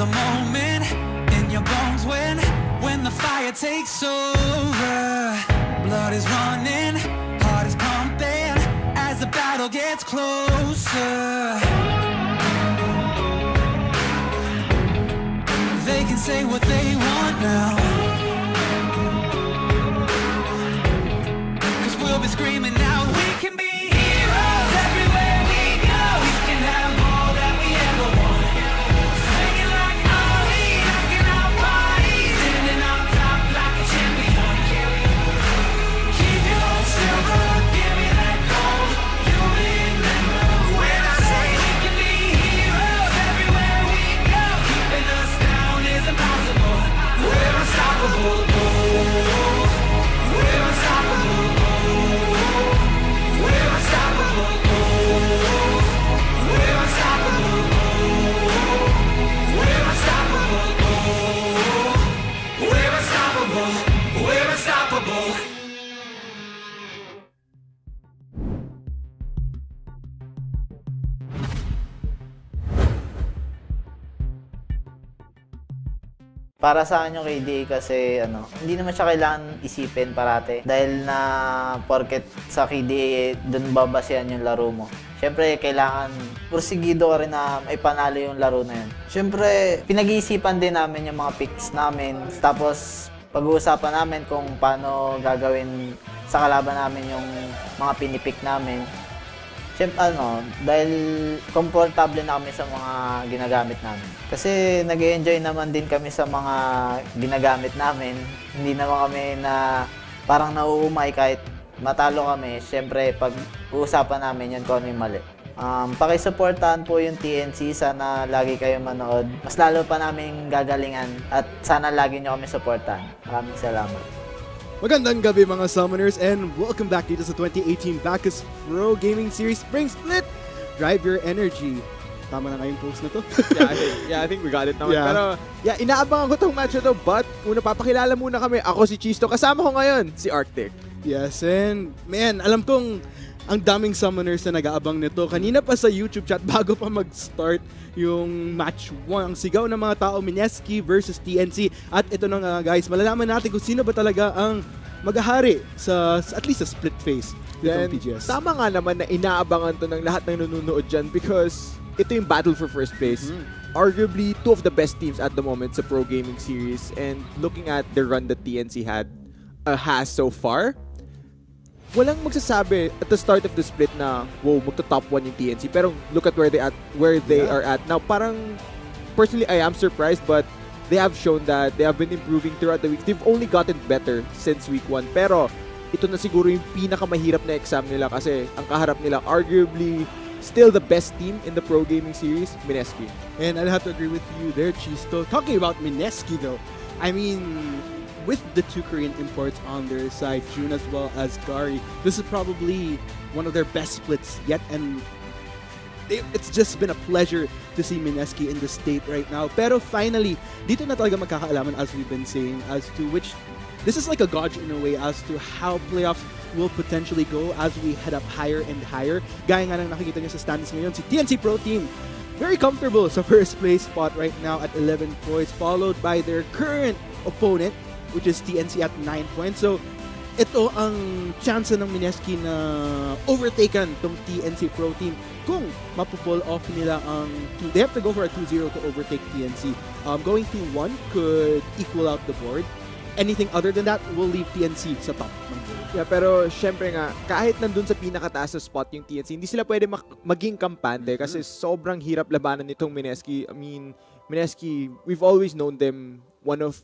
a moment in your bones when the fire takes over. Blood is running, heart is pumping as the battle gets closer. They can say what they want now, 'cause we'll be screaming out, we can be heroes everywhere we go. We can have all that we ever want. Singing like Ali, rocking our bodies, standing on top like a champion. Keep your silver, give me that gold. You'll remember when I say we can be heroes everywhere we go. Keeping us down is impossible. We're unstoppable. Oh, we're unstoppable. We're unstoppable. We're unstoppable. We're unstoppable. We're unstoppable. We're unstoppable. Para sa akin yung KDA kasi hindi naman siya kailangan isipin parate dahil na porket sa KDA dun babasehan yung laro mo. Siyempre kailangan pursigido ka rin na may panalo yung laro na yun. Siyempre pinag-iisipan din namin yung mga picks namin, tapos pag-uusapan namin kung paano gagawin sa kalaban namin yung mga pinipick namin. Siyempre dahil komportable na kami sa mga ginagamit namin. Kasi nag-enjoy naman din kami sa mga ginagamit namin. Hindi naman kami na parang nauumay kahit matalo kami. Siyempre, pag-uusapan namin yun kung ano yung mali. Pakisuportahan po yung TNC. Sana lagi kayo manood. Mas lalo pa namin gagalingan at sana lagi nyo kami supportahan. Maraming salamat. Magandang gabi mga summoners and welcome back dito sa 2018 Bacchus Pro Gaming Series Spring Split! Drive your energy. Tama na kayong post na to? I think we got it naman. Yeah. Pero inaabangan ko tong match na to, but una papakilala muna kami. Ako si Chisto, kasama ko ngayon si Arctic. Yes, and man, alam kong ang daming summoners na nag-aabang nito. Kanina pa sa YouTube chat bago pa mag-start yung match 1, ang sigaw ng mga tao, MSK versus TNC. At ito na nga guys, malalaman natin kung sino ba talaga ang maghahari sa at least sa split phase nitong PGS. Tama nga naman na inaabangan to ng lahat ng nanonood dyan because ito yung battle for first place. Arguably, two of the best teams at the moment sa Pro Gaming Series, and looking at the run that TNC has so far, walang magsasabi at the start of the split na wow, magto-top 1 yung TNC, pero look at where they are at now. Parang personally I am surprised, but they have shown that they have been improving throughout the weeks. They've only gotten better since week 1, pero ito na siguro yung pinakamahirap na exam nila kasi ang kaharap nila arguably still the best team in the Pro Gaming Series, MSK. And I'll have to agree with you there, Chisto. Talking about MSK though, I mean, with the two Korean imports on their side, June as well as Gary, this is probably one of their best splits yet, and it's just been a pleasure to see MSK in the state right now. Pero finally, dito na talaga magkakaalaman, as we've been saying, as to which, this is like a gauge in a way as to how playoffs will potentially go as we head up higher and higher. Gaya nga nang nakikita nyo sa standings ngayon, si TNC Pro Team, very comfortable sa first place spot right now at 11 points, followed by their current opponent, which is TNC at 9 points. So, ito ang chance ng MSK na overtaken tong TNC Pro Team kung mapupull off nila ang... They have to go for a 2-0 to overtake TNC. Going 2-1 could equal out the board. Anything other than that will leave TNC sa top ng board. Yeah, pero syempre nga, kahit nandun sa pinakataas na spot yung TNC, hindi sila pwede maging kampante kasi sobrang hirap labanan nitong MSK. I mean, MSK, we've always known them one of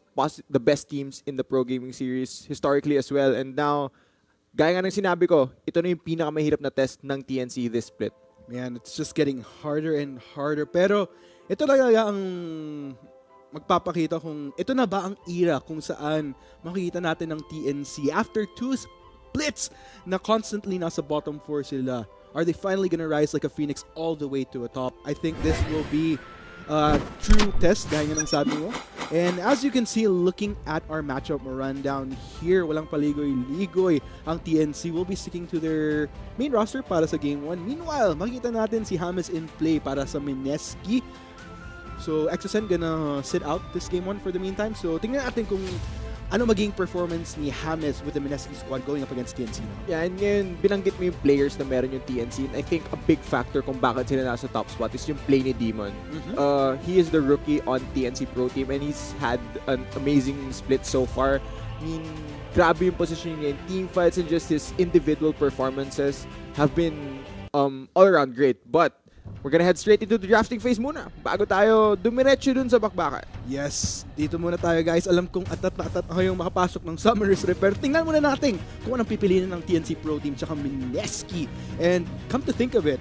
the best teams in the Pro Gaming Series historically as well. And now, gaya nga ng sinabi ko, ito na yung pinakamahirap na test ng TNC this split. Man, it's just getting harder and harder. Pero ito talaga ang magpapakita kung ito na ba ang era kung saan makikita natin ng TNC after 2 splits na constantly nasa bottom 4 sila. Are they finally gonna rise like a phoenix all the way to a top? I think this will be true test, gaya ng sabi mo. And as you can see, looking at our matchup rundown here, walang paligoy-ligoy. Ang TNC will be sticking to their main roster para sa Game 1. Meanwhile, makikita natin si James in play para sa MSK. So XSN gonna sit out this game 1 for the meantime. So tingnan natin kung ano maging performance ni James with the Mineski squad going up against TNC now. Yeah, and ngayon, binanggit mo yung players na meron yung TNC. And I think a big factor kung bakit sila nasa top spot is yung play ni Demon. He is the rookie on TNC Pro Team and he's had an amazing split so far. I mean, grabe yung positioning niya in team fights and just his individual performances have been all around great. But we're gonna head straight into the drafting phase muna bago tayo dumiretso dun sa bakbakan. Yes, dito muna tayo guys. Alam kong atat na atat ako yung makapasok ng Summer's Repair. Tingnan muna natin kung anong pipiliin ng TNC Pro Team tsaka Mineski. And come to think of it,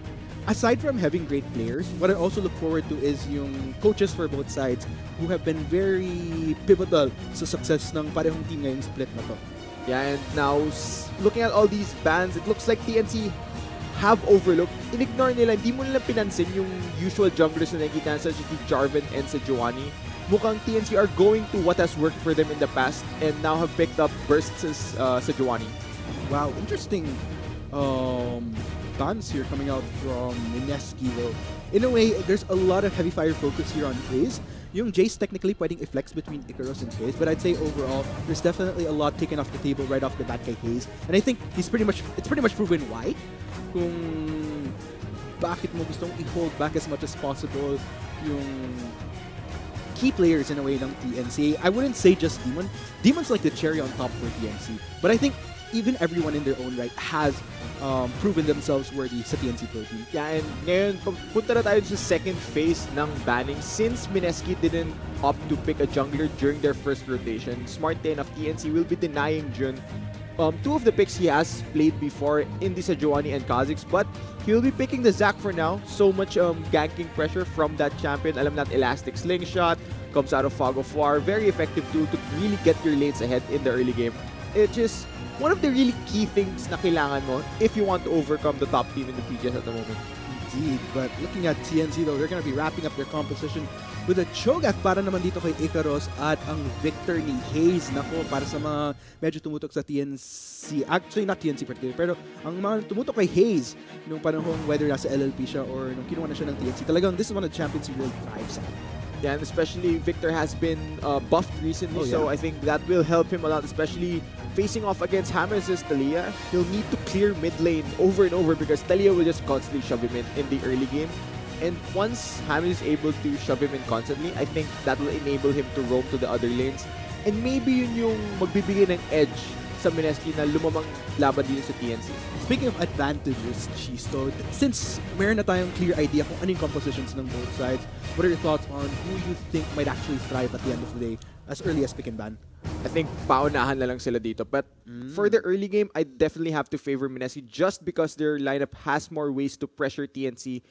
aside from having great players, what I also look forward to is yung coaches for both sides who have been very pivotal sa success ng parehong team ngayong split na to. Yeah, and now looking at all these bans, it looks like TNC have overlooked. Ignore nila, hindi mo nila pinansin yung usual junglers na nakikita sa si Jarvan and sa Giovanni. Mukhang TNC are going to what has worked for them in the past and now have picked up bursts sa Giovanni. Wow, interesting bans here coming out from Mineski though. In a way, there's a lot of heavy fire focus here on Hayes. Yung Jace technically pwedeng i-flex between Icarus and Hayes, but I'd say overall, there's definitely a lot taken off the table right off the bat kay Hayes. And I think it's pretty much proven why. Kung bakit mo gustong i-hold back as much as possible yung key players in a way ng TNC. I wouldn't say just Demon. Demon's like the cherry on top for TNC. But I think even everyone in their own right has proven themselves worthy sa TNC Pro Team. Yeah, and ngayon, punta na tayo sa second phase ng banning. Since Mineski didn't opt to pick a jungler during their first rotation, Smart 10 of TNC will be denying Jun two of the picks he has played before in the Sejuani and Kha'Zix, but he'll be picking the Zac for now. So much ganking pressure from that champion. Alam natin, Elastic Slingshot comes out of Fog of War. Very effective tool to really get your lanes ahead in the early game. It's just one of the really key things na kailangan mo if you want to overcome the top team in the PGS at the moment. Indeed, but looking at TNC though, they're going to be wrapping up their composition with a Cho'Gath para naman dito kay Icarus at ang Victor ni Hayes. Nako, para sa mga medyo tumutok sa TNC, actually not TNC particularly, pero ang mga tumutok kay Hayes nung panahong whether nasa LLP siya or nung kinuha na siya ng TNC, talagang this is one of the champions who really thrives at. Yeah, and especially Victor has been buffed recently, so I think that will help him a lot, especially facing off against James' Talia. He'll need to clear mid lane over and over because Talia will just constantly shove him in the early game. And once James is able to shove him in constantly, I think that will enable him to roam to the other lanes. And maybe yun yung magbibigay ng edge sa Mineski na lumamang laban dito sa TNC. Speaking of advantages, Chisto, since meron na tayong clear idea kung anong compositions ng both sides, what are your thoughts on who you think might actually thrive at the end of the day as early as pick and ban? I think paunahan na lang sila dito. But for the early game, I definitely have to favor Mineski just because their lineup has more ways to pressure TNC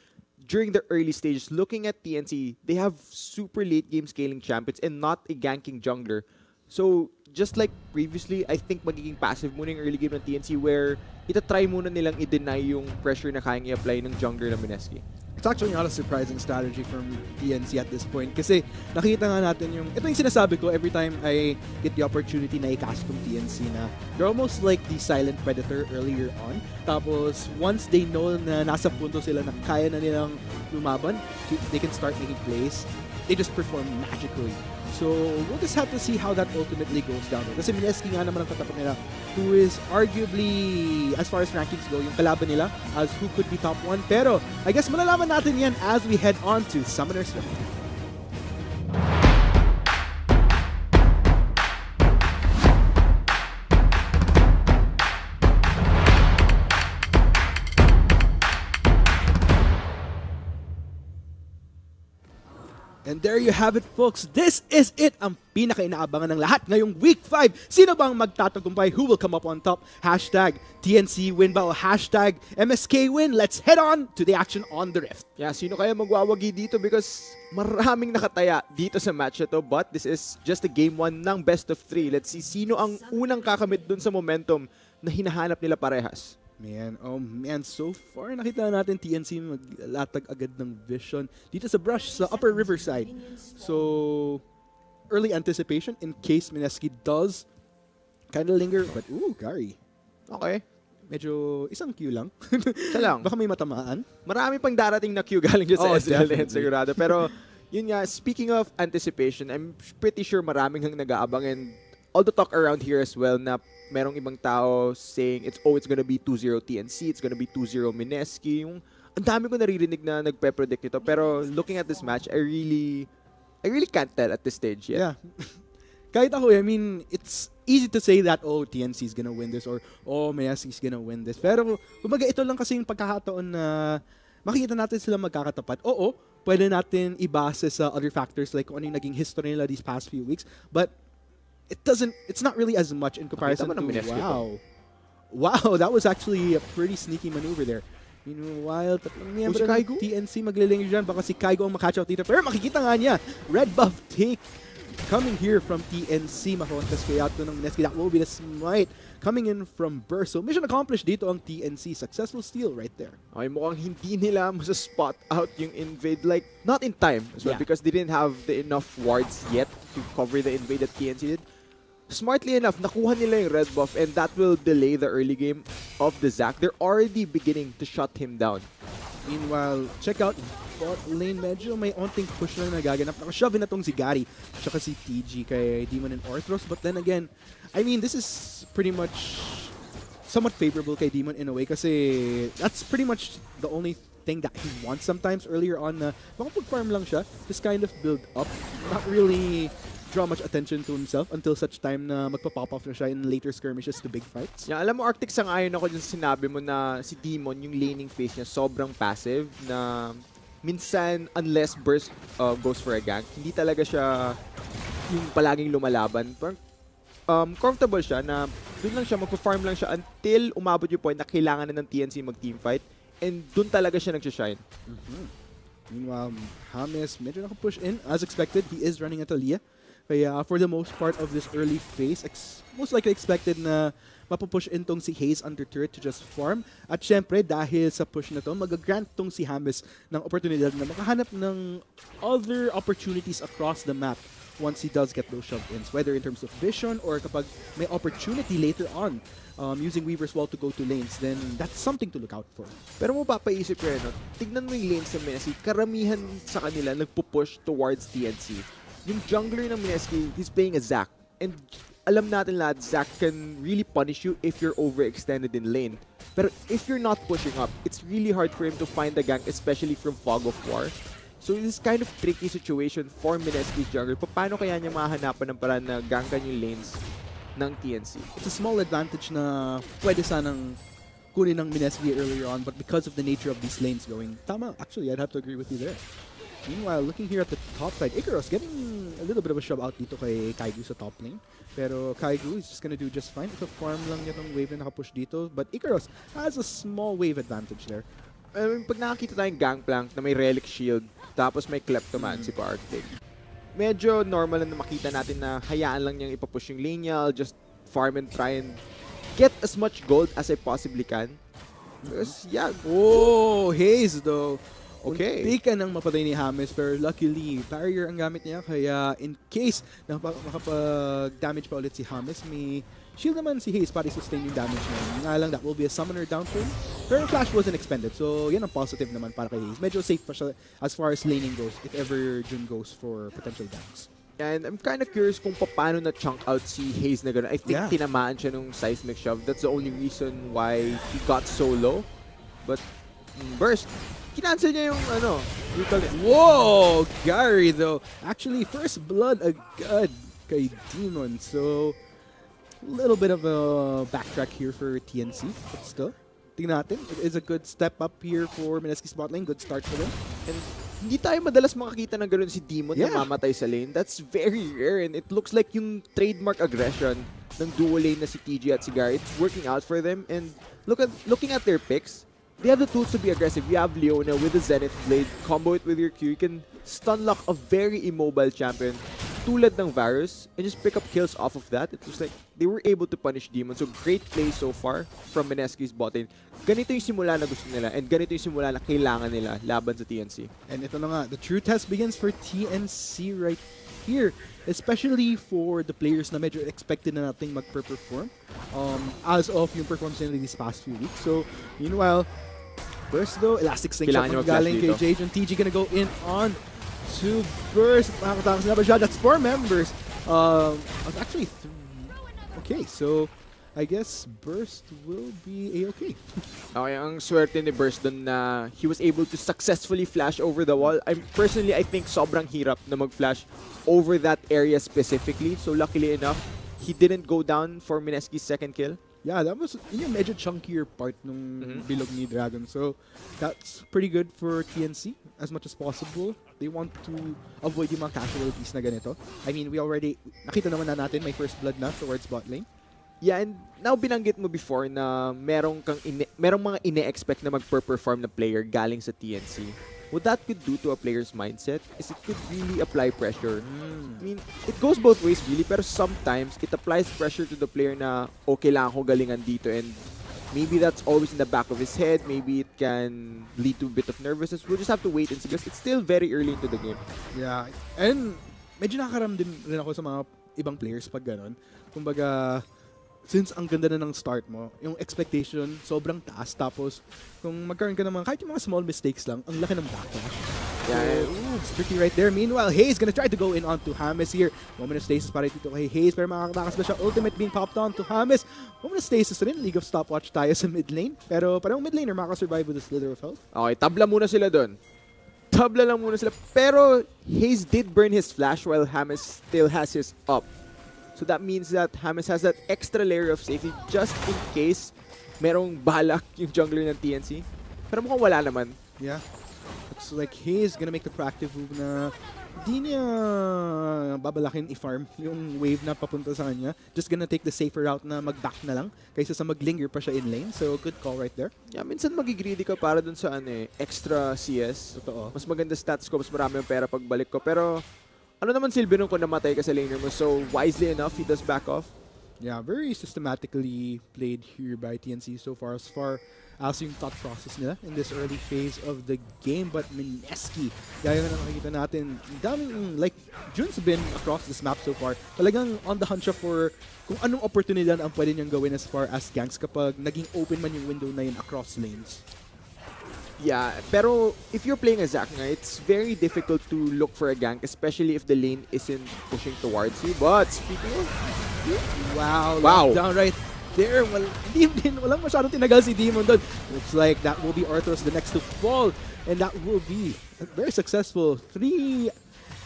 during the early stages. Looking at TNC, they have super late game scaling champions and not a ganking jungler. So, just like previously, I think magiging passive muna yung early game ng TNC where itatry muna nilang i-deny yung pressure na kayang i-apply ng jungler ng Mineski. It's actually not a surprising strategy from TNC at this point kasi nakita nga natin yung, ito yung sinasabi ko every time I get the opportunity na i-cast from TNC na they're almost like the silent predator earlier on. Tapos, once they know na nasa punto sila na kaya na nilang lumaban, they can start making plays, they just perform magically. So, we'll just have to see how that ultimately goes down. Kasi Mineski nga naman ang katapat nila, who is arguably, as far as rankings go, yung kalaban nila as who could be top 1. Pero, I guess malalaman natin yan as we head on to Summoner's Rift. And there you have it, folks. This is it. Ang pinaka-inaabangan ng lahat ngayong Week 5. Sino bang magtatagumpay? Who will come up on top? Hashtag TNC win ba o hashtag MSK win? Let's head on to the action on the Rift. Yeah, sino kaya magwawagi dito because maraming nakataya dito sa match na to. But this is just a game 1 ng best of 3. Let's see sino ang unang kakamit dun sa momentum na hinahanap nila parehas. Man, oh man, so far nakita natin TNC maglatag agad ng vision dito sa brush sa Upper Riverside. So, early anticipation in case Mineski does kind of linger. But, ooh, Gary. Okay. Medyo isang Q lang. Siya lang. Baka may matamaan. Marami pang darating na Q galing dyan sa SL and sigurado. Pero Yun nga, speaking of anticipation, I'm pretty sure maraming hang nag-aabang and all the talk around here as well na merong ibang tao saying it's gonna be 2-0 TNC, it's gonna be 2-0 Mineski. Yung ang dami ko naririnig na nagpe-predict ito. Pero looking at this match, I really can't tell at this stage yet. Yeah. Kahit ako, I mean, it's easy to say that, oh, TNC is gonna win this or, oh, Mineski is gonna win this. Pero, kumbaga, ito lang kasi yung pagkakataon na makikita natin sila magkakatapat. Oo, pwede natin ibase sa other factors like kung ano yung naging history nila these past few weeks. But, it's not really as much in comparison to, wow, that was actually a pretty sneaky maneuver there. Meanwhile, tatlong miyembro ng TNC magliling dyan. Baka si Kaigo ang makatch out dito. Pero makikita nga niya, red buff take coming here from TNC. Makontas kaya ito ng Mineski. That will be the smite coming in from Burst. So mission accomplished dito ang TNC. Successful steal right there. Okay, mukhang hindi nila masa-spot out yung invade. Like, not in time as well because they didn't have the enough wards yet to cover the invade that TNC did. Smartly enough, nakuha nila yung red buff and that will delay the early game of the Zac. They're already beginning to shut him down. Meanwhile, check out bot lane. Medyo may onting push lang nagaganap. Nakashove na tong si Gary tsaka si TG kay Demon and Orthros. But then again, I mean, this is pretty much somewhat favorable kay Demon in a way kasi that's pretty much the only thing that he wants sometimes earlier on na makapag-farm lang siya. Just kind of build up. Not really draw much attention to himself until such time na magpa-pop off na siya in later skirmishes to big fights. Yeah, alam mo, Arctic, sang-ayon ako dun sa sinabi mo na si Demon, yung laning phase niya, sobrang passive na minsan, unless Burst goes for a gank, hindi talaga siya yung palaging lumalaban. Comfortable siya na dun lang siya, magpa-farm lang siya until umabot yung point na kailangan na ng TNC mag-team fight and dun talaga siya nagsashine. Meanwhile, James medyo naka-push in. As expected, he is running at Aliyah. Kaya for the most part of this early phase, most likely expected na mapupush in tong si Hayes under turret to just farm. At syempre, dahil sa push na to, mag-grant tong si James ng oportunidad na makahanap ng other opportunities across the map once he does get those shove-ins. Whether in terms of vision or kapag may opportunity later on using Weaver's Wall to go to lanes, then that's something to look out for. Pero mapapaisip ko yun, no? Tignan mo yung lanes ng Mineski, karamihan sa kanila nagpupush towards TNC. Yung jungler ng Mineski, he's playing a Zac. And alam natin lahat, Zac can really punish you if you're overextended in lane. Pero if you're not pushing up, it's really hard for him to find the gank, especially from Fog of War. So this is kind of tricky situation for Mineski's jungler. Paano kaya niya mahanapan ng paraan na gankan yung lanes ng TNC? It's a small advantage na pwede sanang kunin ng Mineski earlier on, but because of the nature of these lanes going, tama, actually, I'd have to agree with you there. Meanwhile, looking here at the top side, Icarus getting a little bit of a shove out dito kay Kaigu sa top lane. Pero Kaigu is just gonna do just fine. Ito farm lang niya tong wave na nakapush dito. But Icarus has a small wave advantage there. Pag nakakita tayong gangplank na may relic shield, tapos may kleptomancy pa Arctic, medyo normal na makita natin na hayaan lang niyang ipapush yung lane niya. I'll just farm and try and get as much gold as I possibly can. Because, yeah. Oh, Hayes though. Okay. Unti ka nang mapatay ni James, pero luckily, barrier ang gamit niya. Kaya in case na makapag-damage pa ulit si James, may shield naman si Hayes para sustain yung damage niya. Nga lang, that will be a summoner down for him. Pero flash wasn't expended, so yan ang positive naman para kay Hayes. Medyo safe pa siya as far as laning goes, if ever Jun goes for potential ganks. And I'm kind of curious kung paano na-chunk out si Hayes na gano'n. I think tinamaan siya nung seismic shove. That's the only reason why he got so low. But Burst, kinancel niya yung Whoa! Gary though. Actually, first blood agad kay Demon. So, a little bit of a backtrack here for TNC. But still, tingnan natin. It is a good step up here for Mineski's bot lane. Good start for them. And hindi tayo madalas makakita ng gano'n si Demon na mamatay sa lane. That's very rare and it looks like yung trademark aggression ng duo lane na si TG at si Gary, it's working out for them. And looking at their picks, they have the tools to be aggressive. You have Leona with the Zenith Blade, combo it with your Q. You can stun lock a very immobile champion tulad ng Varus and just pick up kills off of that. It looks like they were able to punish Demon. So great play so far from Mineski's bot lane. Ganito yung simula na gusto nila and ganito yung simula na kailangan nila laban sa TNC. And ito na nga, the true test begins for TNC right here. Especially for the players na medyo expected na nating mag-perform as of yung performance nila these past few weeks. So, meanwhile, first though, elastic slingshot galing kay Jade and TG gonna go in on to Burst. Makakatakas na ba siya? That's 4 members. Actually 3. Okay, so I guess Burst will be a-okay. Okay, ang swerte ni Burst dun na he was able to successfully flash over the wall. I think sobrang hirap na mag-flash over that area specifically. So luckily enough, he didn't go down for Mineski's second kill. Yeah, that was yung medyo chunkier part nung bilog ni Dragon. So that's pretty good for TNC as much as possible. They want to avoid yung mga casualties na ganito. I mean, we already, nakita naman na natin, may first blood na towards bot lane. Yeah, and now binanggit mo before na merong mga ine-expect na mag-perform na player galing sa TNC. What that could do to a player's mindset is it could really apply pressure. I mean, it goes both ways really, pero sometimes it applies pressure to the player na okay lang ako galingan dito, and maybe that's always in the back of his head. Maybe it can lead to a bit of nervousness. We'll just have to wait and see because it's still very early into the game. Yeah, and medyo nakakaram din rin ako sa mga ibang players pag ganon. Kumbaga, since ang ganda na ng start mo, yung expectation sobrang taas, tapos kung magkaroon ka ng kahit yung mga small mistakes lang, ang laki ng backlash. Yeah, Ooh, it's tricky right there. Meanwhile, Hayes gonna try to go in onto James here. Moment of stasis para dito kay Hayes, pero makakatakas ba siya? Ultimate being popped on to James. Moment of stasis rin. League of Stopwatch tayo sa mid lane. Pero parang mid laner makaka-survive with a slither of health. Okay, tabla muna sila doon. Tabla lang muna sila. Pero Hayes did burn his flash while James still has his up. So that means that James has that extra layer of safety just in case merong balak yung jungler ng TNC. Pero mukhang wala naman. Yeah. Looks like he's gonna make the proactive move na di niya babalakin i-farm yung wave na papunta sa kanya. Just gonna take the safer route na mag-back na lang kaysa sa mag-linger pa siya in lane. So, good call right there. Yeah, minsan magigreedy ka para dun sa extra CS. Totoo. Mas maganda stats ko, mas marami yung pera pagbalik ko. Pero ano naman silbi nung kung namatay ka sa laner mo? So, wisely enough, he does back off. Yeah, very systematically played here by TNC so far as yung thought process nila in this early phase of the game. But Mineski, gaya na nakikita natin, daming, like, Jun's been across this map so far. Talagang on the hunt siya for kung anong oportunidad ang pwede niyang gawin as far as ganks kapag naging open man yung window na yun across lanes. Yeah, pero if you're playing a Zac nga, it's very difficult to look for a gank, especially if the lane isn't pushing towards you. But speaking of... Wow. Wow. Down right there. Walang masyadong tinagal si Demon doon. Looks like that will be Arthros the next to fall. And that will be very successful.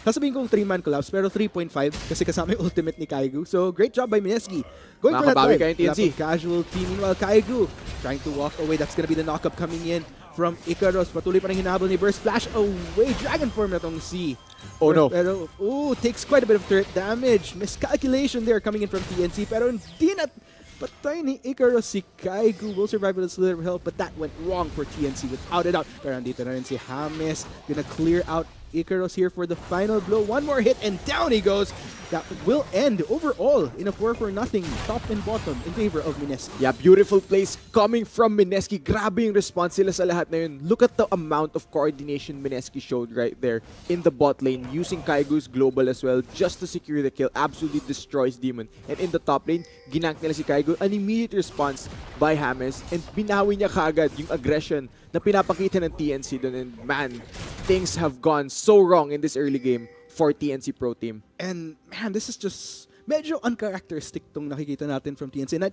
Sasabihin kong 3-man collapse, pero 3.5 kasi kasama yung ultimate ni Kaigu. So, great job by Mineski. Going for that kayo dive. TNC. Casualty. Meanwhile, Kaigu trying to walk away. That's gonna be the knockup coming in from Icarus. Patuloy pa rin hinabol ni Burst. Flash away. Dragon form na tong C. Oh no. Pero, takes quite a bit of turret damage. Miscalculation there coming in from TNC. Pero hindi na patay ni Icarus si Kaigu. Will survive with a slither of health, but that went wrong for TNC without a doubt. Pero andito na rin si James. Gonna clear out Icarus here for the final blow. One more hit and down he goes. That will end overall in a 4-4-0 top and bottom in favor of Mineski. Yeah, beautiful plays coming from Mineski. Grabe yung response sila sa lahat na yun. Look at the amount of coordination Mineski showed right there in the bot lane, using Kaigu's global as well just to secure the kill. Absolutely destroys Demon. And in the top lane, ginank nila si Kaigu. An immediate response by James, and binawi niya kagad yung aggression na pinapakita ng TNC doon. And man, things have gone so wrong in this early game for TNC Pro Team. And man, this is just medyo uncharacteristic tong nakikita natin from TNC. And I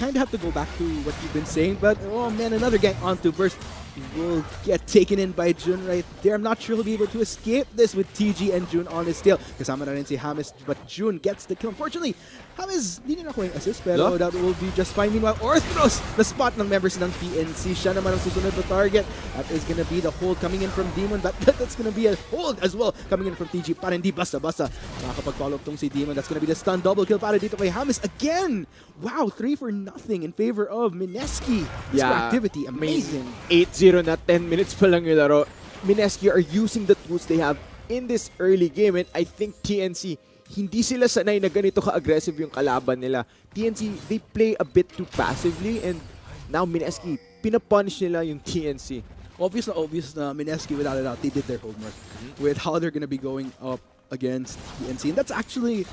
kind of have to go back to what you've been saying, but oh man, another gank onto Burst will get taken in by Jun right there. I'm not sure he'll be able to escape this with TG and Jun on his tail. Kasama na rin si James, but Jun gets the kill. Unfortunately, James hindi na nakuha yung assist, pero that will be just fine. Meanwhile, Arthros, the spot ng members ng TNC. Siya naman ang susunod na target. That is gonna be the hold coming in from Demon. That's gonna be a hold as well coming in from TG. Para hindi basta-basta makakapag-follow up tong si Demon. That's gonna be the stun double kill para dito kay James again. Wow, 3-0 in favor of Mineski. This activity, amazing. 8-0 na 10 minutes pa lang yung laro. Mineski are using the tools they have in this early game, and I think TNC, hindi sila sanay na ganito ka-aggressive yung kalaban nila. TNC, they play a bit too passively, and now Mineski, pinapunish nila yung TNC. Obvious na Mineski, without a doubt, they did their homework with how they're gonna be going up against TNC. And that's actually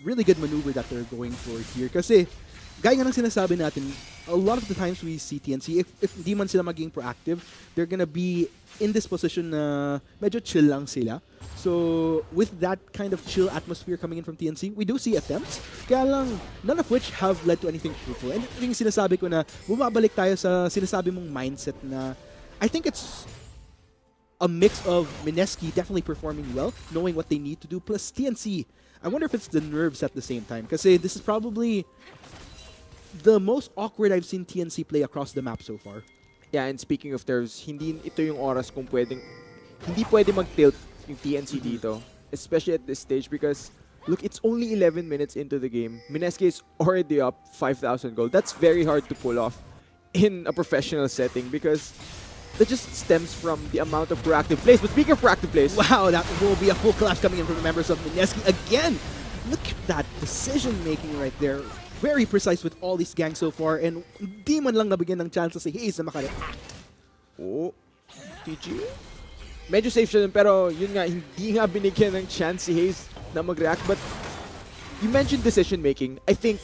really good maneuver that they're going for here. Kasi, gaya nga ng sinasabi natin, a lot of the times we see TNC, if di man sila maging proactive, they're gonna be in this position na medyo chill lang sila. So, with that kind of chill atmosphere coming in from TNC, we do see attempts. Kaya lang, none of which have led to anything fruitful. And ito yung sinasabi ko na, bumabalik tayo sa sinasabi mong mindset na, I think it's a mix of Mineski definitely performing well, knowing what they need to do, plus TNC. I wonder if it's the nerves at the same time. Kasi this is probably the most awkward I've seen TNC play across the map so far. Yeah, and speaking of nerves, hindi ito yung oras kung hindi pwede mag-tilt yung TNC dito. Especially at this stage because, look, it's only 11 minutes into the game. Mineski is already up 5,000 gold. That's very hard to pull off in a professional setting because that just stems from the amount of proactive plays. But speaking of proactive plays... Wow, that will be a full collapse coming in from the members of Mineski again. Look at that decision-making right there. Very precise with all these gangs so far, and di man lang nabigyan ng chance si Hayes na makareact. Oh, TG? Medyo safe siya dun, pero yun nga, hindi nga binigyan ng chance si Hayes na mag-react. But you mentioned decision-making. I think,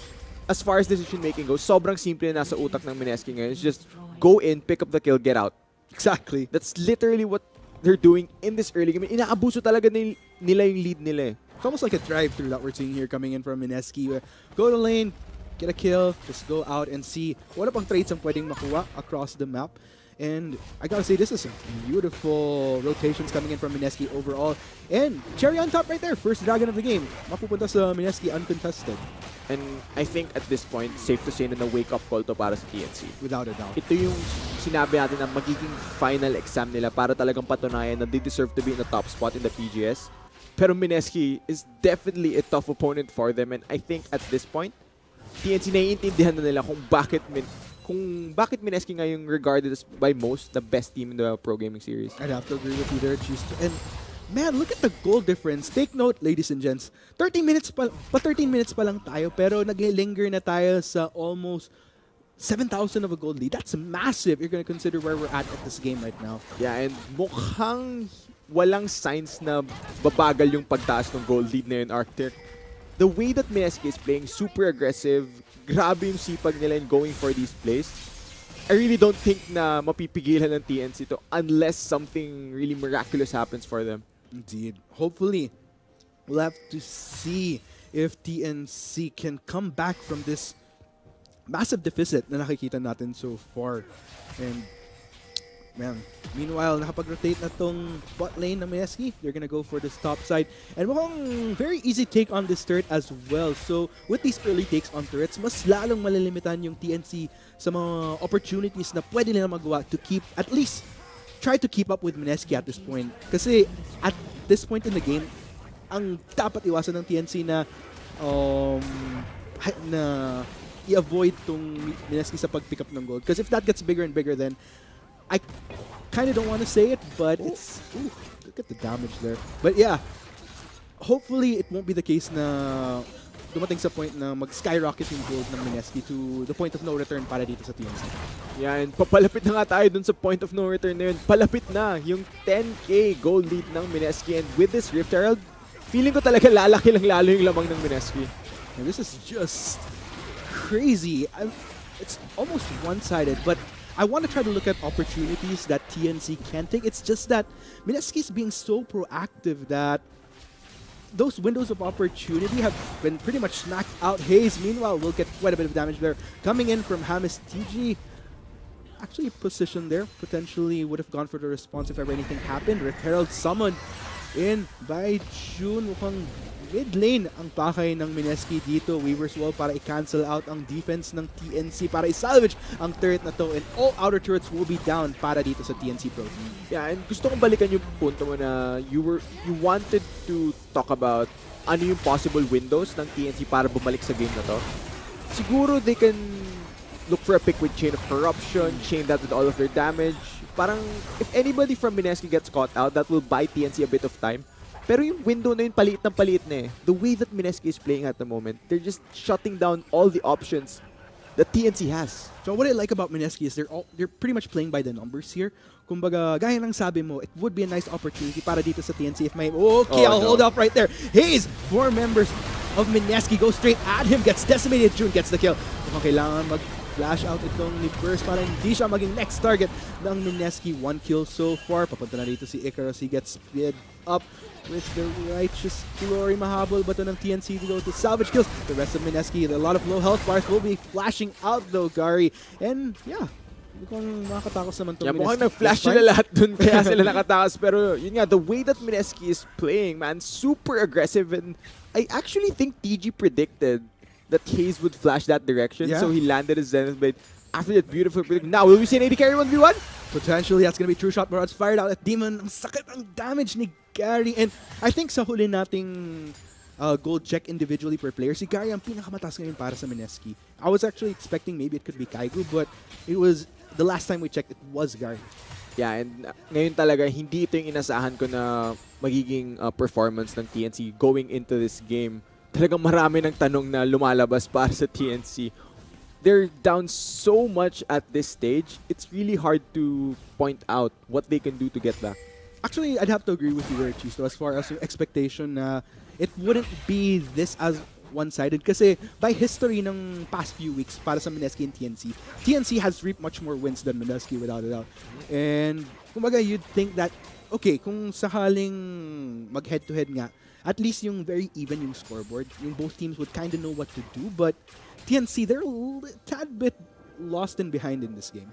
as far as decision-making goes, sobrang simple na nasa utak ng Mineski ngayon. It's just go in, pick up the kill, get out. Exactly. That's literally what they're doing in this early game. Inaabuso talaga nila yung lead nila eh. It's almost like a drive-through that we're seeing here coming in from Mineski. Go to lane, get a kill, just go out and see what pang trades ang pwedeng makuha across the map. And I gotta say, this is beautiful rotations coming in from Mineski overall. And cherry on top right there, first dragon of the game. Mapupunta sa Mineski uncontested. And I think at this point, safe to say na wake-up call to para sa TNC. Without a doubt. Ito yung sinabi natin na magiging final exam nila para talagang patunayan na they deserve to be in the top spot in the PGS. Pero Mineski is definitely a tough opponent for them, and I think at this point, TNC naiintindihan na nila kung bakit Mineski ngayon regarded as by most the best team in the pro gaming series. I'd have to agree with you there, Cheese. And man, look at the goal difference. Take note, ladies and gents. 13 minutes pa lang tayo, pero naglinger na tayo sa almost 7,000 of a gold lead. That's massive. You're gonna consider where we're at this game right now. Yeah, and mukhang walang signs na babagal yung pagtaas ng gold lead na yun, Arctic. The way that Mineski is playing, super aggressive, grabe yung sipag nila in going for these plays. I really don't think na mapipigilan ng TNC to unless something really miraculous happens for them. Indeed. Hopefully, we'll have to see if TNC can come back from this massive deficit na nakikita natin so far. And man, meanwhile, nakapag-rotate na tong bot lane ng Mineski. They're gonna go for this top side. And mukhang very easy take on this turret as well. So, with these early takes on turrets, mas lalong malilimitan yung TNC sa mga opportunities na pwede nila magawa to keep, at least, try to keep up with Mineski at this point. Kasi, at this point in the game, ang dapat iwasan ng TNC na i-avoid tong Mineski sa pag-pick up ng gold. Because if that gets bigger and bigger, then I kind of don't want to say it, but it's... Ooh, look at the damage there. But yeah, hopefully it won't be the case na dumating sa point na mag-skyrocket yung gold ng Mineski to the point of no return para dito sa TNC. Yeah, and papalapit na nga tayo dun sa point of no return na yun. Palapit na yung 10k gold lead ng Mineski. And with this Rift Herald, feeling ko talaga lalaki lang lalo yung lamang ng Mineski. And this is just crazy. It's almost one-sided, but I want to try to look at opportunities that TNC can take. It's just that Mineski is being so proactive that those windows of opportunity have been pretty much smacked out. Hayes, meanwhile, will get quite a bit of damage there. Coming in from Hamis, TG actually positioned there. Potentially would have gone for the response if ever anything happened. Rift Herald summoned in by June. Mukhang mid lane ang pakay ng Mineski dito. Weaver's Wall para i-cancel out ang defense ng TNC para i-salvage ang turret na to, and all outer turrets will be down para dito sa TNC Pro Team. Yeah, and gusto kong balikan yung punto mo na you wanted to talk about ano yung possible windows ng TNC para bumalik sa game na to. Siguro they can look for a pick with Chain of Corruption, chain that with all of their damage. Parang if anybody from Mineski gets caught out, that will buy TNC a bit of time. Pero yung window na yun, paliit na eh. The way that Mineski is playing at the moment, they're just shutting down all the options that TNC has. So what I like about Mineski is they're pretty much playing by the numbers here. Kumbaga, gaya ng sabi mo, it would be a nice opportunity para dito sa TNC if may... Okay, I'll hold off right there. Hayes, 4 members of Mineski go straight at him, gets decimated. June gets the kill. Mukhang kailangan flash out itong ni Burst para hindi siya maging next target ng Mineski. 1 kill so far. Papunta na dito si Icarus. He gets speed up with the Righteous Glory. Mahabol ba ito ng TNC to go to salvage kills? The rest of Mineski, a lot of low health bars will be flashing out though, Gary. And yeah, mukhang makakatakos naman itong Mukhang Mineski. nag-flash sila lahat dun kaya sila nakatakas. Pero yun nga, the way that Mineski is playing, man, super aggressive. And I actually think TG predicted that Hayes would flash that direction, so he landed his Zenith Blade after that beautiful prediction. Now, will we see an AD carry 1v1? Potentially, that's gonna be true shot. Barrage fired out at Demon. Ang sakit ang damage ni Gary. And I think sa huli nating gold check individually per player, si Gary ang pinakamataas ngayon para sa Mineski. I was actually expecting maybe it could be Kaigu, but it was, the last time we checked, it was Gary. Yeah, and ngayon talaga, hindi ito yung inasahan ko na magiging performance ng TNC going into this game. Talagang marami ng tanong na lumalabas para sa TNC. They're down so much at this stage, it's really hard to point out what they can do to get back. Actually, I'd have to agree with you there, Chisto, as far as yung expectation na it wouldn't be this as one-sided kasi by history ng past few weeks para sa Mineski and TNC, TNC has reaped much more wins than Mineski without a doubt. And kumbaga, you'd think that, okay, kung sakaling mag-head-to-head nga, at least yung very even yung scoreboard, yung both teams would kind of know what to do, but TNC, they're a tad bit lost and behind in this game.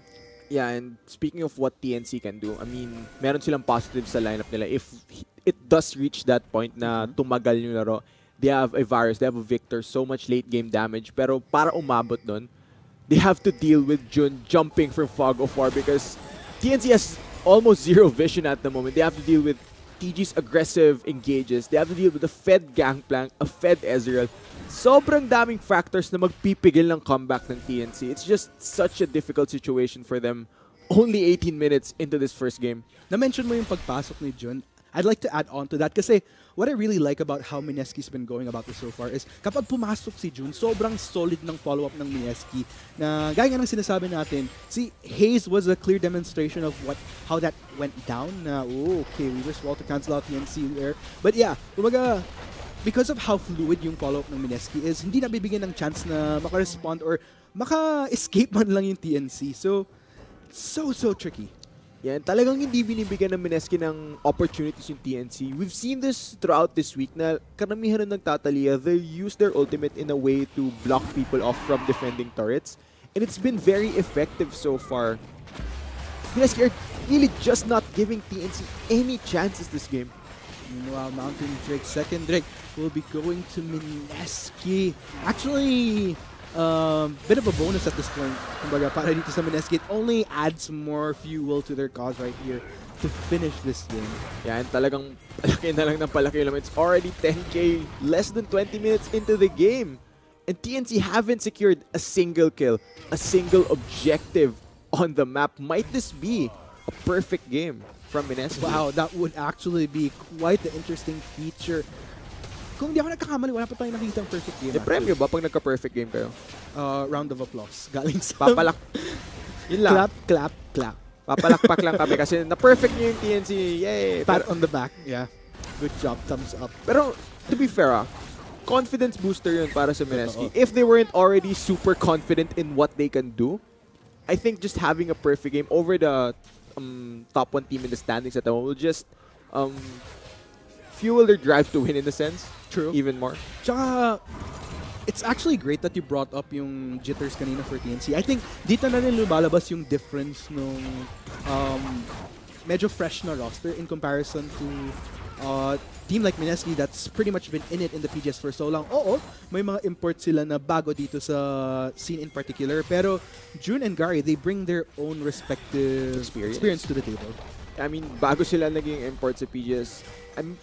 Yeah, and speaking of what TNC can do, I mean, meron silang positives sa lineup nila. If it does reach that point na tumagal yung laro, they have a Varus, they have a Victor, so much late game damage, pero para umabot doon, they have to deal with Jun jumping from Fog of War because TNC has almost zero vision at the moment. They have to deal with TG's aggressive engages. They have to deal with a fed Gangplank, a fed Ezreal. Sobrang daming factors na magpipigil ng comeback ng TNC. It's just such a difficult situation for them. Only 18 minutes into this first game. Na-mention mo yung pagpasok ni Jun. I'd like to add on to that kasi what I really like about how Mineski's been going about this so far is kapag pumasok si Jun, sobrang solid ng follow-up ng Mineski na gaya nga ng sinasabi natin, si Hayes was a clear demonstration of how that went down na, oh, okay, we just want to cancel out TNC there. But yeah, kumbaga, because of how fluid yung follow-up ng Mineski is, hindi nabibigyan ng chance na maka-respond or maka-escape man lang yung TNC. So tricky. Yeah, and talagang hindi binibigyan ng Mineski ng opportunities yung TNC. We've seen this throughout this week na karamihan ng nagtatalia, they use their ultimate in a way to block people off from defending turrets. And it's been very effective so far. Mineski are really just not giving TNC any chances this game. Meanwhile, Mountain Drake, second Drake, will be going to Mineski. Actually, bit of a bonus at this point. Kumbaga, para dito sa Mineski, it only adds more fuel to their cause right here to finish this game. Yeah, and talagang palaki na lang ng palaki. It's already 10k, less than 20 minutes into the game. And TNC haven't secured a single kill, a single objective on the map. Might this be a perfect game from Mineski? Wow, that would actually be quite the interesting feature. Kung di ako nagkakamali, wala pa tayong nakikita ang perfect game. May premyo ba pag nagka-perfect game kayo? Round of applause. Galing sa... Papalak... Yun lang. Clap, clap, clap. Papalakpak lang kami kasi na-perfect nyo yung TNC. Yay! Pat on the back. Yeah. Good job. Thumbs up. Pero, to be fair, confidence booster yun para sa Mineski. If they weren't already super confident in what they can do, I think just having a perfect game over the top 1 team in the standings at the moment will just fuel their drive to win in a sense. True. Even more. Tsaka, it's actually great that you brought up yung jitters kanina for TNC. I think dito na rin lumalabas yung difference nung medyo fresh na roster in comparison to team like Mineski that's pretty much been in it in the PGS for so long. Oo, may mga imports sila na bago dito sa scene in particular. Pero June and Gary, they bring their own respective experience to the table. I mean, bago sila naging import sa PGS,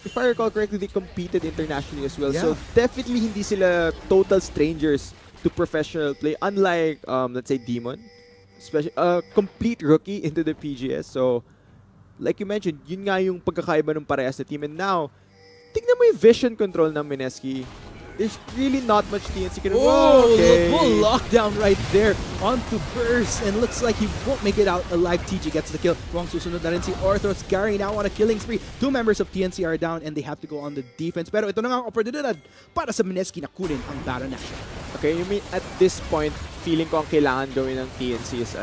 if I recall correctly, they competed internationally as well. Yeah. So definitely hindi sila total strangers to professional play. Unlike, let's say, Demon, especially complete rookie into the PGS. So, like you mentioned, yun nga yung pagkakaiba ng parehas na team. And now, tignan mo yung vision control ng Mineski. There's really not much TNC can do. Whoa, okay. Full lockdown right there onto Burst, and looks like he won't make it out alive. TG gets the kill. Wrong susunod na rin si Orthros. Gary now on a killing spree. 2 members of TNC are down and they have to go on the defense. Pero ito na nga ang oportunidad para sa Mineski na kunin ang Baron Nation. Okay, you mean at this point, feeling ko ang kailangan gawin ng TNC is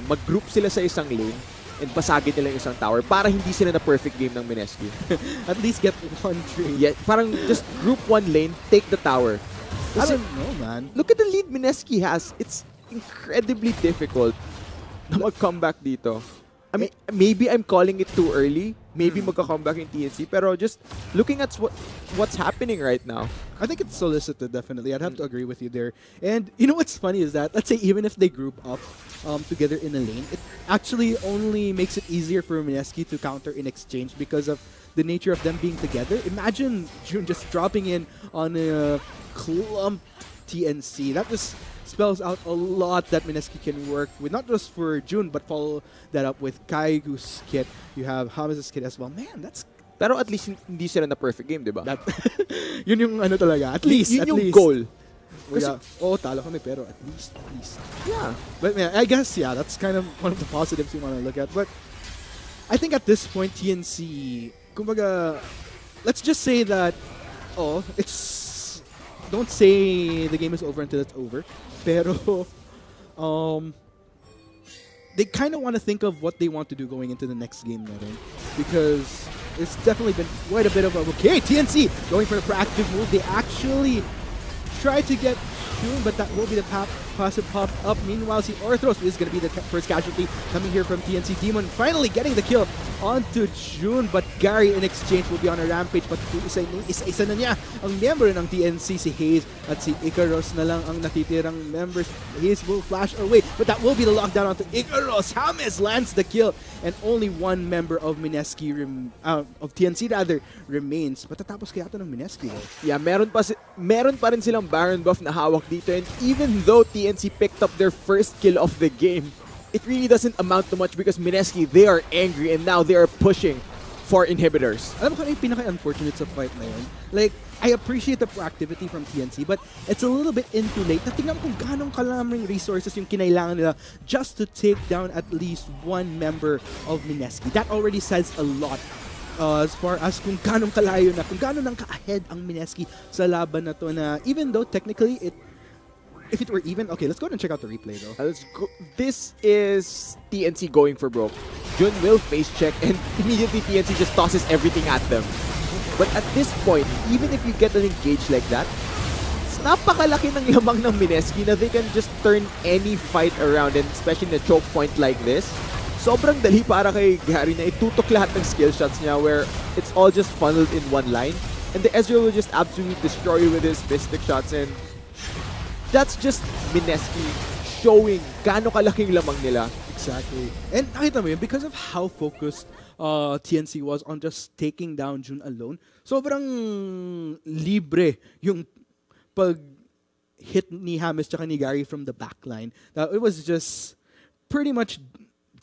mag-group sila sa isang lane and basagin nila yung isang tower para hindi sila na perfect game ng Mineski. At least get one trade. Yeah, parang just group one lane, take the tower. I Kasi, don't know, man. look at the lead Mineski has. It's incredibly difficult na mag-comeback dito. I mean, maybe I'm calling it too early. Maybe magka-comeback in TNC. Pero just looking at what's happening right now. I think it's solicited, definitely. I'd have to agree with you there. And you know what's funny is that, let's say even if they group up together in a lane, it actually only makes it easier for Mineski to counter in exchange because of the nature of them being together. Imagine June just dropping in on a clump TNC. That just spells out a lot that Mineski can work with, not just for June, but follow that up with Kaigu's kit. You have Hamza's kit as well. Man, that's... Pero at least hindi sila na perfect game, di ba? That, yun yung ano talaga. At least, yun at yung least. goal. Kasi, talo kami, pero at least. Yeah. But man, I guess, yeah, that's kind of one of the positives you want to look at. But I think at this point, TNC, kumbaga, let's just say that, don't say the game is over until it's over. Pero, they kind of want to think of what they want to do going into the next game na rin. Because it's definitely been quite a bit of a... Okay, TNC going for the proactive move. They actually try to get June, but that will be the passive pop up. Meanwhile, si Orthros is going to be the first casualty coming here from TNC. Demon finally getting the kill onto June, but Gary in exchange will be on a rampage. But isa na niya ang member ng TNC, si Hayes at si Icarus na lang ang natitirang members. Hayes will flash away, but that will be the lockdown onto Icarus. James lands the kill, and only one member of Mineski of TNC rather remains. Matatapos kaya ito ng Mineski. Yeah, meron pa rin silang Baron buff na hawak dito, and even though TNC picked up their first kill of the game, it really doesn't amount to much because Mineski, they are angry and now they are pushing for inhibitors. Alam mo kung ano yung pinaka-unfortunate sa fight na yun? Like, I appreciate the proactivity from TNC, but it's a little bit in too late. Natingnan kung ganong kalaming resources yung kinailangan nila just to take down at least one member of Mineski. That already says a lot. As far as kung ganong kalayo na, kung ganon nang ka-ahead ang Mineski sa laban na to na even though technically if it were even, okay, let's go ahead and check out the replay though. Let's go. This is TNC going for broke. Jun will face check and immediately TNC just tosses everything at them. But at this point, even if you get an engage like that, napakalaki ng lamang ng Mineski na they can just turn any fight around, and especially in a choke point like this. Sobrang dali para kay Gary na itutok lahat ng skill shots niya where it's all just funneled in one line. And the Ezreal will just absolutely destroy you with his mystic shots, and that's just Mineski showing gaano kalaking lamang nila. Exactly. And nakita mo yun, because of how focused TNC was on just taking down June alone, sobrang libre yung pag-hit ni James tsaka ni Gary from the backline. It was just pretty much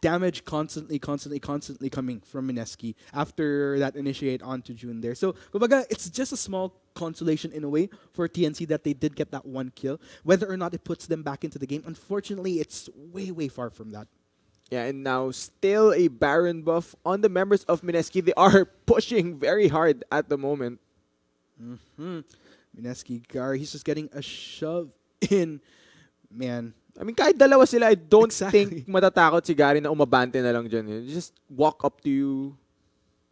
damage constantly coming from Mineski after that initiate onto June there. So, kumbaga, it's just a small consolation in a way for TNC that they did get that one kill. Whether or not it puts them back into the game, unfortunately, it's way far from that. Yeah, and now still a Baron buff on the members of Mineski. They are pushing very hard at the moment. Mineski, Gary, he's just getting a shove in. Man, I mean, kahit dalawa sila, I don't Exactly. think matatakot si Gary na umabante na lang dyan. He just walk up to you,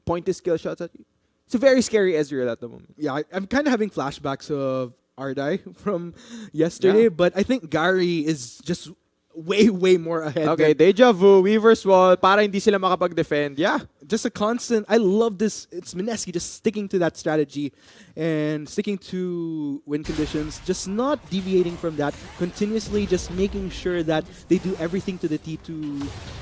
point his skill shots at you. It's a very scary Ezreal at the moment. yeah, I'm kind of having flashbacks of Ardai from yesterday, but I think Gary is just way more ahead. Okay, deja vu, Weaver's Wall, para hindi sila makapag-defend. Yeah. Just a constant. I love this. It's Mineski just sticking to that strategy and sticking to win conditions, just not deviating from that, continuously just making sure that they do everything to the T to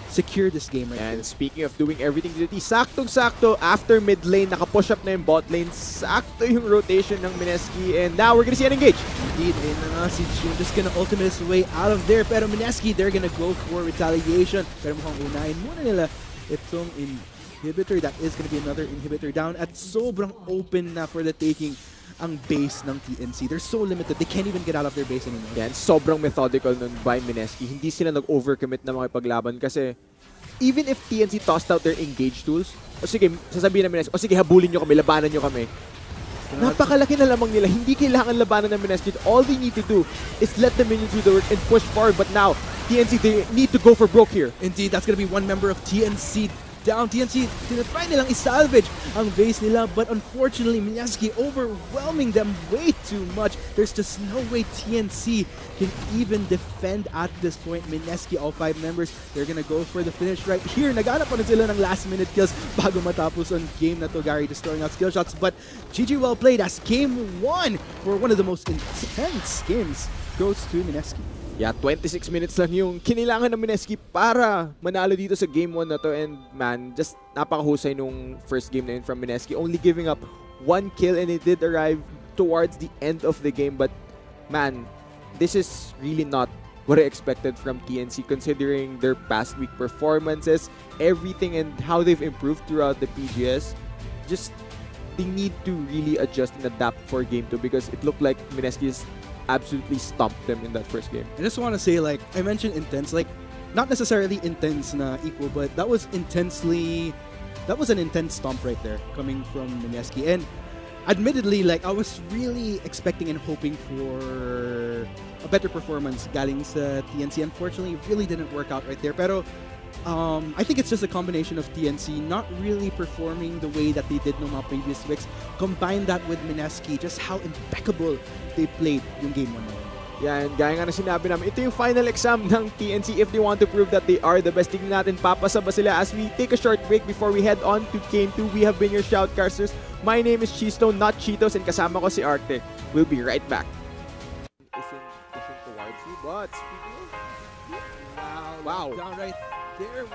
secure this game right And here. speaking of doing everything to the T, saktong-sakto, after mid lane, nakapush up na yung bot lane, sakto yung rotation ng Mineski, and now we're gonna see an engage. Indeed, ayun na nga si June just gonna ultimate his way out of there. Pero Mineski, they're gonna go for retaliation. Pero mukhang unahin muna nila itong inhibitor. That is gonna be another inhibitor down. At sobrang open na for the taking ang base ng TNC. They're so limited. They can't even get out of their base anymore. Yan, sobrang methodical nun by Mineski. Hindi sila nag-overcommit na makipaglaban kasi even if TNC tossed out their engage tools, o sige, sasabihin na Mineski, o sige, habulin nyo kami, labanan nyo kami. astronauts. Napakalaki na lamang nila. Hindi kailangan labanan ng MSK. All they need to do is let the minions do the work and push forward. But now, TNC, they need to go for broke here. Indeed, that's gonna be one member of TNC down. TNC, tinatry nilang isalvage ang base nila, but unfortunately, Miyazuki overwhelming them way too much. There's just no way TNC can even defend at this point. Mineski, all 5 members, they're gonna go for the finish right here. Naghanap pa rin sila ng last-minute kills bago matapos ang game na to. Gary destroying out skill shots, but GG well played as game 1 for one of the most intense games goes to Mineski. Yeah, 26 minutes lang yung kinilangan ng MSK para manalo dito sa game 1 na to. And man, just napakahusay nung first game na yun from MSK. Only giving up 1 kill and it did arrive towards the end of the game. But man, this is really not what I expected from TNC considering their past week performances, everything and how they've improved throughout the PGS. Just, they need to really adjust and adapt for game 2 because it looked like MSK is absolutely stomped them in that first game. I just want to say, like, I mentioned intense, like, not necessarily intense na equal, but that was an intense stomp right there coming from Mineski. And admittedly, like, I was really expecting and hoping for a better performance galing sa TNC. Unfortunately, it really didn't work out right there. Pero I think it's just a combination of TNC not really performing the way that they did no mga previous weeks. Combine that with Mineski, just how impeccable they played yung game 1 na yun. Yeah, and gaya nga na sinabi namin, ito yung final exam ng TNC if they want to prove that they are the best. Tignan natin, papasa ba sila as we take a short break before we head on to game 2. We have been your shoutcasters. My name is Cheesto, not Cheetos, and kasama ko si Arte. We'll be right back. Isn't towards you, but speaking of... Wow. Down right there.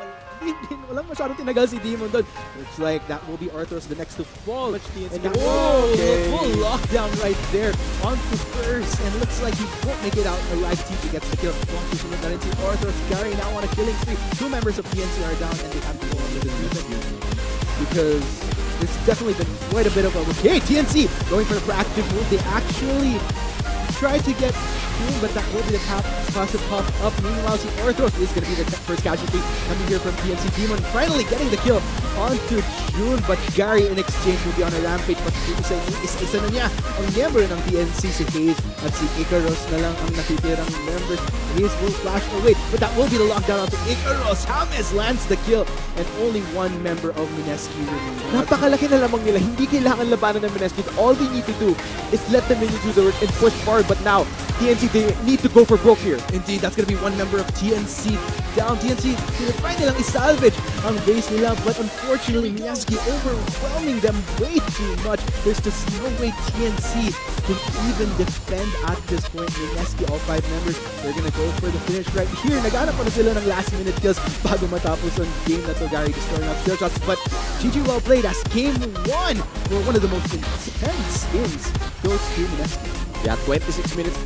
Walang masyadong tinagal si Demon doon. Looks like that will be Arthros the next to fall. And now, full lockdown right there onto first. And looks like he won't make it out alive. TP gets the kill. Susunod na rin si Arthros. Gary now on a killing spree. 2 members of TNC are down and they have to go on with the movement because it's definitely been quite a bit of a... Okay, TNC going for the proactive move. They actually tried to get June, but that will be the passive pop up. Meanwhile, si Orthros is going to be the first casualty coming here from TNC. Demon finally getting the kill onto June, but Gary in exchange will be on a rampage. But isa na niya ang member ng TNC, si Hayes at si Icarus na lang ang natitirang members. Hayes will flash away, but that will be the lockdown onto Icarus. James lands the kill, and only 1 member of Mineski remains. Napakalaki na lamang nila. Hindi kailangan labanan ng MSK. All they need to do is let the minions do the work and push forward. But now, TNC, they need to go for broke here. Indeed, that's gonna be 1 member of TNC down. TNC, tinatry nilang isalvage ang base nila, but unfortunately, Miyazuki overwhelming them way too much. There's just no way TNC can even defend at this point. Miyazuki, all 5 members, they're gonna go for the finish right here. Naghanap pa na sila ng last-minute kills bago matapos ang game na to. Gary destroying out skill shots, but GG well played as game 1 for one of the most intense games goes to Miyazuki. Yeah, 26 minutes.